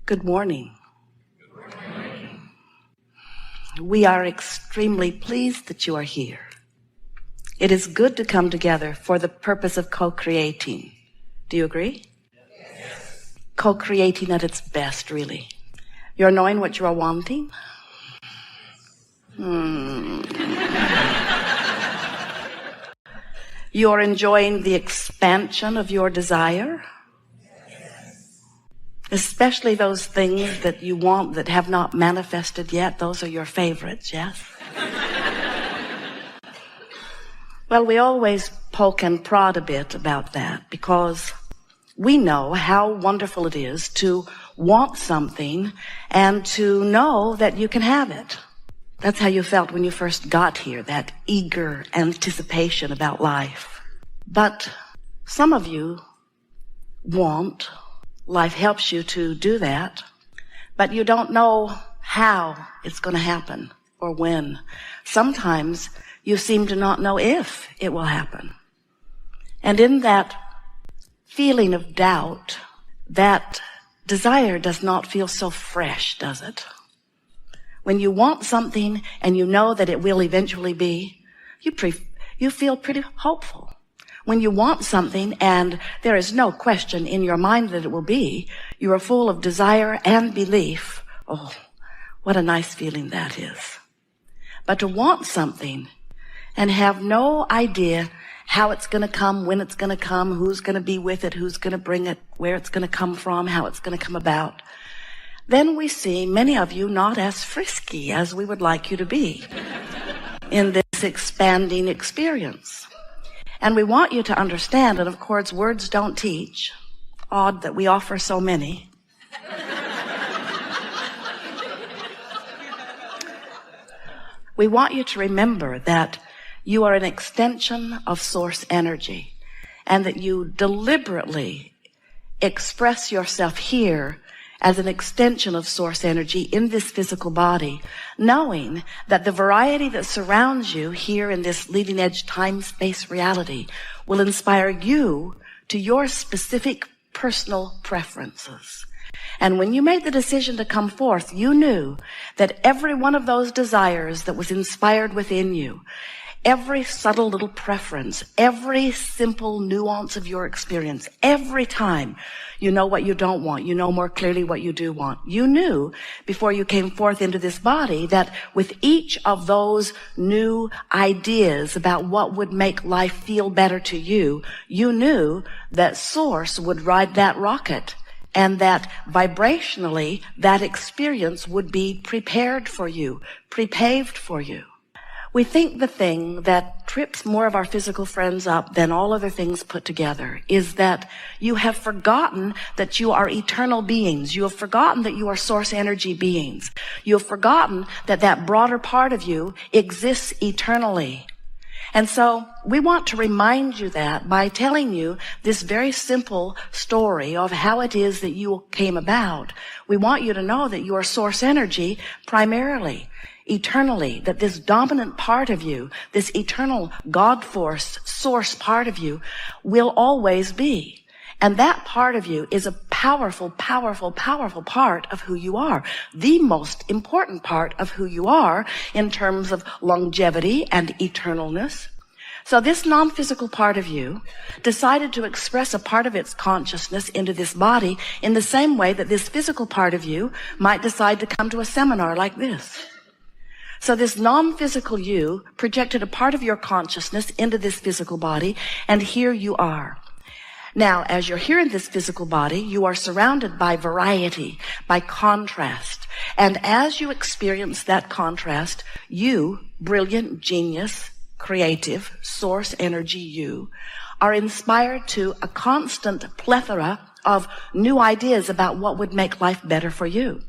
Good morning. We are extremely pleased that you are here. It is good to come together for the purpose of co-creating. Do you agree? Yes. Co-creating at its best, really. You're knowing what you are wanting? You're enjoying the expansion of your desire? Especially those things that you want that have not manifested yet. Those are your favorites, yes? Well, we always poke and prod a bit about that because we know how wonderful it is to want something and to know that you can have it. That's how you felt when you first got here, that eager anticipation about life. But some of you want. Life helps you to do that, but you don't know how it's going to happen or when. Sometimes you seem to not know if it will happen. And in that feeling of doubt, that desire does not feel so fresh, does it? When you want something and you know that it will eventually be, you feel pretty hopeful. When you want something and there is no question in your mind that it will be, you are full of desire and belief. Oh, what a nice feeling that is. But to want something and have no idea how it's going to come, when it's going to come, who's going to be with it, who's going to bring it, where it's going to come from, how it's going to come about, then we see many of you not as frisky as we would like you to be in this expanding experience. And we want you to understand, and of course words don't teach. Odd that we offer so many. We want you to remember that you are an extension of source energy and that you deliberately express yourself here as an extension of source energy in this physical body, knowing that the variety that surrounds you here in this leading edge time-space reality will inspire you to your specific personal preferences. And when you made the decision to come forth, you knew that every one of those desires that was inspired within you, every subtle little preference, every simple nuance of your experience, every time you know what you don't want, you know more clearly what you do want. You knew before you came forth into this body that with each of those new ideas about what would make life feel better to you, you knew that Source would ride that rocket and that vibrationally that experience would be prepared for you, prepaved for you. We think the thing that trips more of our physical friends up than all other things put together is that you have forgotten that you are eternal beings. You have forgotten that you are source energy beings. You have forgotten that that broader part of you exists eternally. And so we want to remind you that by telling you this very simple story of how it is that you came about. We want you to know that you are source energy primarily, eternally, that this dominant part of you, this eternal God force, source part of you will always be. And that part of you is a powerful, powerful, powerful part of who you are. The most important part of who you are in terms of longevity and eternalness. So this non-physical part of you decided to express a part of its consciousness into this body in the same way that this physical part of you might decide to come to a seminar like this. So this non-physical you projected a part of your consciousness into this physical body, and here you are. Now, as you're here in this physical body, you are surrounded by variety, by contrast. And as you experience that contrast, you, brilliant, genius, creative, source energy you, are inspired to a constant plethora of new ideas about what would make life better for you.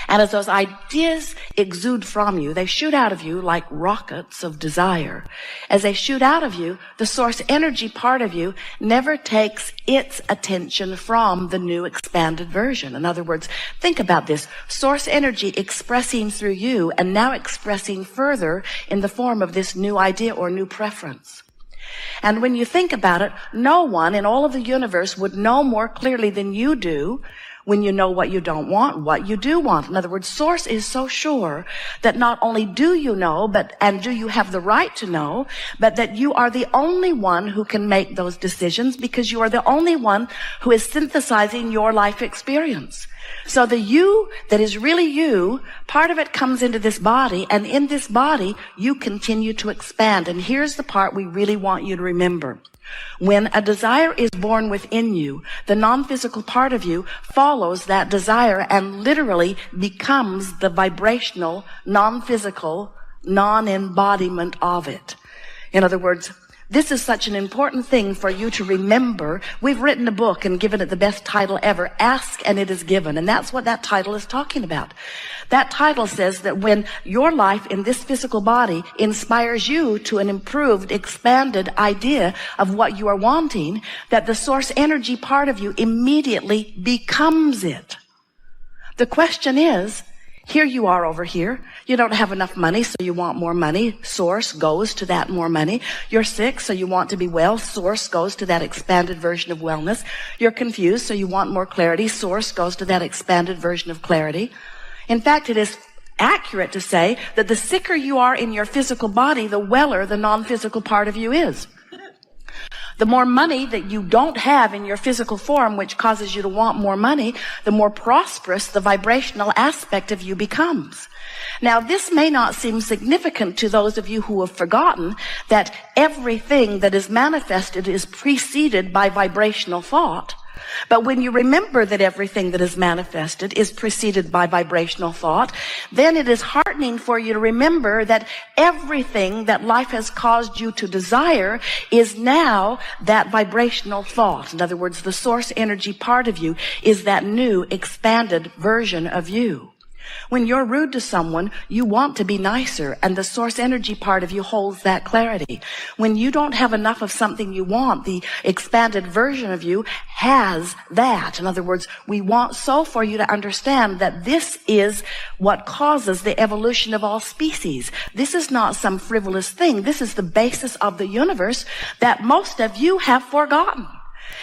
And as those ideas exude from you, they shoot out of you like rockets of desire. As they shoot out of you, the source energy part of you never takes its attention from the new expanded version. In other words, think about this. Source energy expressing through you and now expressing further in the form of this new idea or new preference. And when you think about it, no one in all of the universe would know more clearly than you do when you know what you don't want, what you do want. In other words, Source is so sure that not only do you know, and do you have the right to know, but that you are the only one who can make those decisions, because you are the only one who is synthesizing your life experience. So the you that is really you, part of it comes into this body, and in this body, you continue to expand. And here's the part we really want you to remember. When a desire is born within you, the non-physical part of you follows that desire and literally becomes the vibrational, non-physical, non-embodiment of it. In other words, this is such an important thing for you to remember. We've written a book and given it the best title ever, Ask and It Is Given. And that's what that title is talking about. That title says that when your life in this physical body inspires you to an improved, expanded idea of what you are wanting, that the source energy part of you immediately becomes it. The question is, here you are over here. You don't have enough money, so you want more money. Source goes to that more money. You're sick, so you want to be well. Source goes to that expanded version of wellness. You're confused, so you want more clarity. Source goes to that expanded version of clarity. In fact, it is accurate to say that the sicker you are in your physical body, the weller the non-physical part of you is. The more money that you don't have in your physical form, which causes you to want more money, the more prosperous the vibrational aspect of you becomes. Now, this may not seem significant to those of you who have forgotten that everything that is manifested is preceded by vibrational thought. But when you remember that everything that is manifested is preceded by vibrational thought, then it is heartening for you to remember that everything that life has caused you to desire is now that vibrational thought. In other words, the source energy part of you is that new, expanded version of you. When you're rude to someone, you want to be nicer, and the source energy part of you holds that clarity. When you don't have enough of something you want, the expanded version of you has that. In other words, we want so for you to understand that this is what causes the evolution of all species. This is not some frivolous thing. This is the basis of the universe that most of you have forgotten.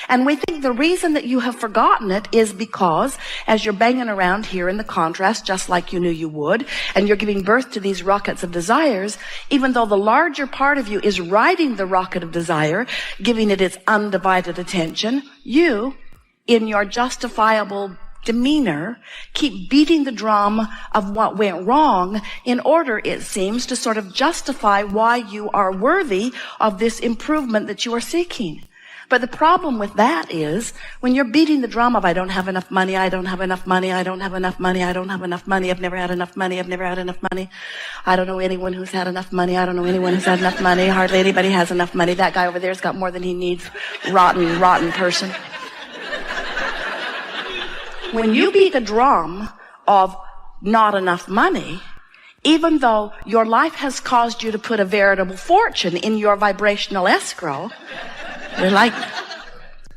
And we think the reason that you have forgotten it is because as you're banging around here in the contrast, just like you knew you would, and you're giving birth to these rockets of desires, even though the larger part of you is riding the rocket of desire, giving it its undivided attention, you, in your justifiable demeanor, keep beating the drum of what went wrong in order, it seems, to sort of justify why you are worthy of this improvement that you are seeking. But the problem with that is when you're beating the drum of I don't have enough money, I don't have enough money, I don't have enough money, I don't have enough money, I've never had enough money, I've never had enough money. I don't know anyone who's had enough money, I don't know anyone who's had enough money, hardly anybody has enough money. That guy over there's got more than he needs. Rotten person. When you beat the drum of not enough money, even though your life has caused you to put a veritable fortune in your vibrational escrow, you're like,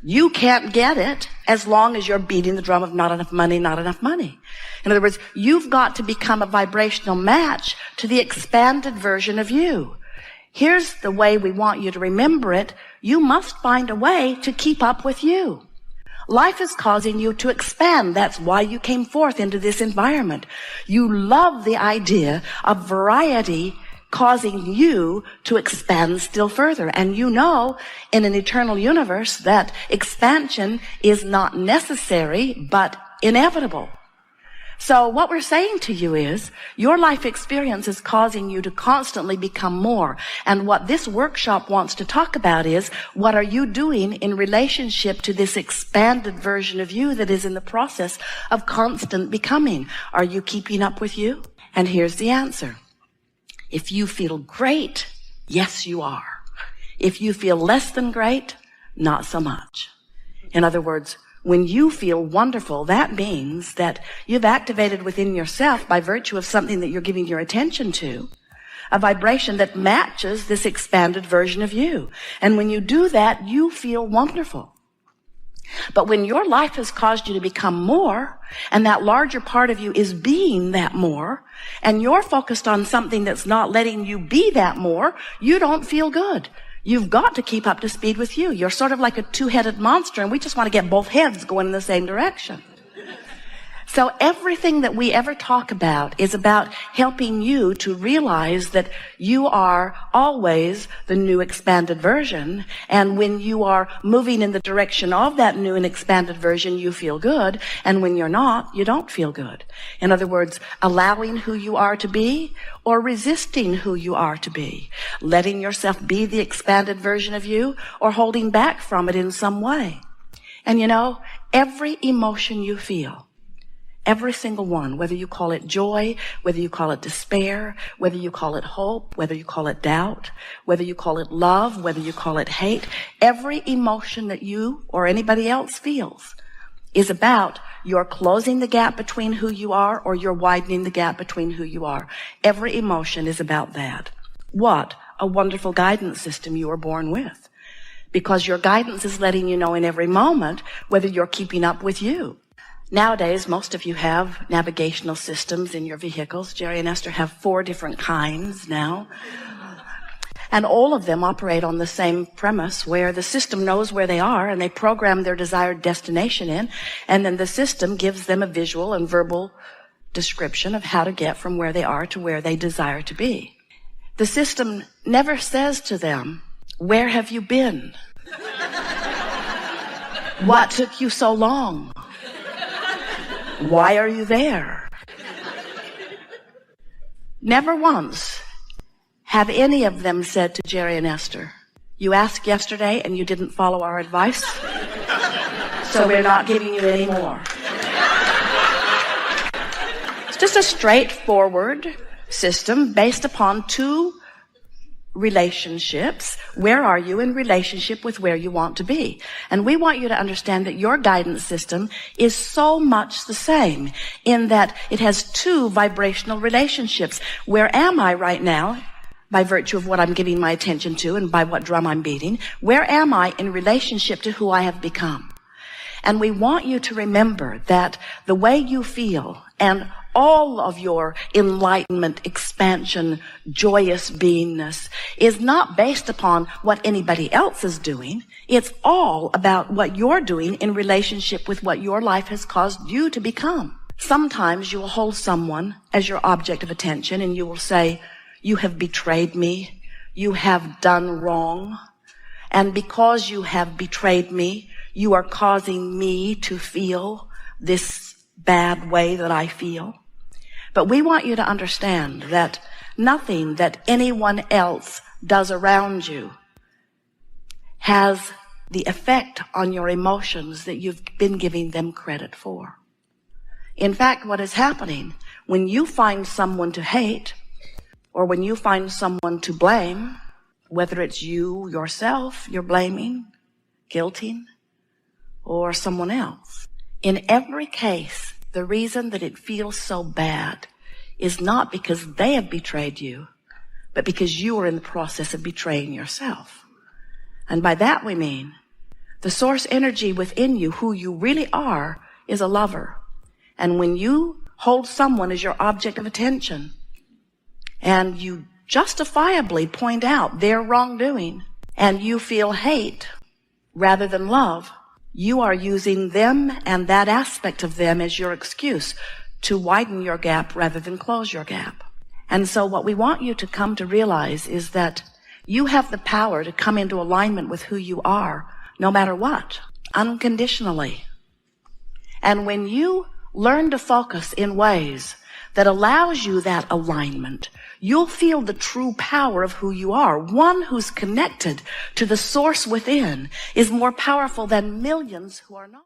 you can't get it as long as you're beating the drum of not enough money, not enough money. In other words, you've got to become a vibrational match to the expanded version of you. Here's the way we want you to remember it. You must find a way to keep up with you. Life is causing you to expand. That's why you came forth into this environment. You love the idea of variety causing you to expand still further. And you know, in an eternal universe, that expansion is not necessary, but inevitable. So what we're saying to you is, your life experience is causing you to constantly become more. And what this workshop wants to talk about is, what are you doing in relationship to this expanded version of you that is in the process of constant becoming? Are you keeping up with you? And here's the answer. If you feel great, yes, you are. If you feel less than great, not so much. In other words, when you feel wonderful, that means that you've activated within yourself, by virtue of something that you're giving your attention to, a vibration that matches this expanded version of you. And when you do that, you feel wonderful. But when your life has caused you to become more, and that larger part of you is being that more, and you're focused on something that's not letting you be that more, you don't feel good. You've got to keep up to speed with you. You're sort of like a two-headed monster, and we just want to get both heads going in the same direction. So everything that we ever talk about is about helping you to realize that you are always the new expanded version. And when you are moving in the direction of that new and expanded version, you feel good. And when you're not, you don't feel good. In other words, allowing who you are to be or resisting who you are to be. Letting yourself be the expanded version of you or holding back from it in some way. And you know, every emotion you feel, every single one, whether you call it joy, whether you call it despair, whether you call it hope, whether you call it doubt, whether you call it love, whether you call it hate, every emotion that you or anybody else feels is about your closing the gap between who you are or you're widening the gap between who you are. Every emotion is about that. What a wonderful guidance system you were born with. Because your guidance is letting you know in every moment whether you're keeping up with you. Nowadays, most of you have navigational systems in your vehicles. Jerry and Esther have 4 different kinds now. And all of them operate on the same premise where the system knows where they are and they program their desired destination in. And then the system gives them a visual and verbal description of how to get from where they are to where they desire to be. The system never says to them, "Where have you been? What took you so long? Why are you there?" Never once have any of them said to Jerry and Esther, "You asked yesterday and you didn't follow our advice, so we're not giving you any more." It's just a straightforward system based upon 2 relationships. Where are you in relationship with where you want to be? And we want you to understand that your guidance system is so much the same in that it has 2 vibrational relationships. Where am I right now? By virtue of what I'm giving my attention to and by what drum I'm beating. Where am I in relationship to who I have become? And we want you to remember that the way you feel and all of your enlightenment, expansion, joyous beingness is not based upon what anybody else is doing. It's all about what you're doing in relationship with what your life has caused you to become. Sometimes you will hold someone as your object of attention and you will say, "You have betrayed me. You have done wrong. And because you have betrayed me, you are causing me to feel this bad way that I feel." But we want you to understand that nothing that anyone else does around you has the effect on your emotions that you've been giving them credit for. In fact, what is happening when you find someone to hate or when you find someone to blame, whether it's you yourself you're blaming, guilting, or someone else, in every case, the reason that it feels so bad is not because they have betrayed you, but because you are in the process of betraying yourself. And by that we mean the source energy within you, who you really are, is a lover. And when you hold someone as your object of attention and you justifiably point out their wrongdoing and you feel hate rather than love, you are using them and that aspect of them as your excuse to widen your gap rather than close your gap. And so what we want you to come to realize is that you have the power to come into alignment with who you are, no matter what, unconditionally. And when you learn to focus in ways that allows you that alignment, you'll feel the true power of who you are. One who's connected to the source within is more powerful than millions who are not.